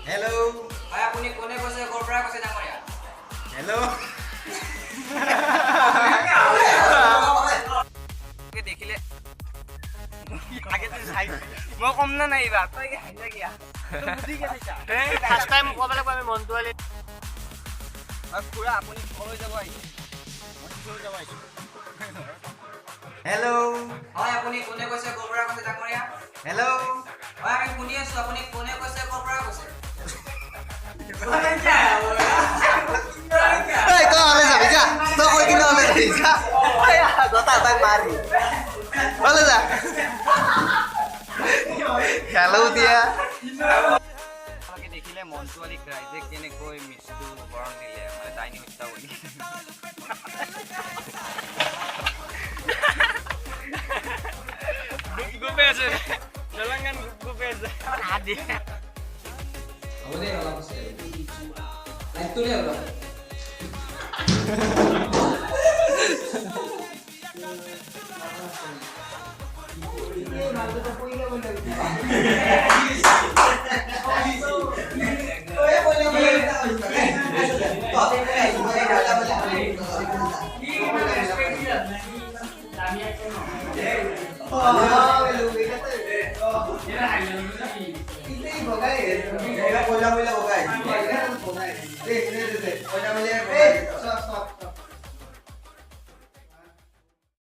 Hello'. হয় আপুনি কোনে কৈছে ক'ৰ পৰা কৈছে ডাঙৰীয়া? হেল্ল'। দেখিলে মই কম না নাই এইবাৰ তই ফাৰ্ষ্ট টাইম ক'ব লাগিব আমি মনটো আলি খুৰা আপুনি লৈ যাব আহিছে হেল্ল'। হয় আপুনি কোনে কৈছে ক'ৰ পৰা কৈছে ডাঙৰীয়া? হেল্ল'। হয় আমি শুনি আছো আপুনি কোনে কৈছে ক'ৰ পৰা কৈছে? এই তই হ'লে যাবি যা তই কৈ কিনে হ'লে যাবি যা গতা তাক মাৰি হ'লে যা হেল্ল' দিয়া দেখিলে মনটো আলি ৰাইজে কেনেকৈ মৃত্যু বৰণ দিলে মানে ডাইনী হত্যা বুলি গুপে আছে তেলেংগান গুপে আছে আদি হ'ব দে অলপ আছে লাইটটো দে অলপ এই মালটো পইলা বলে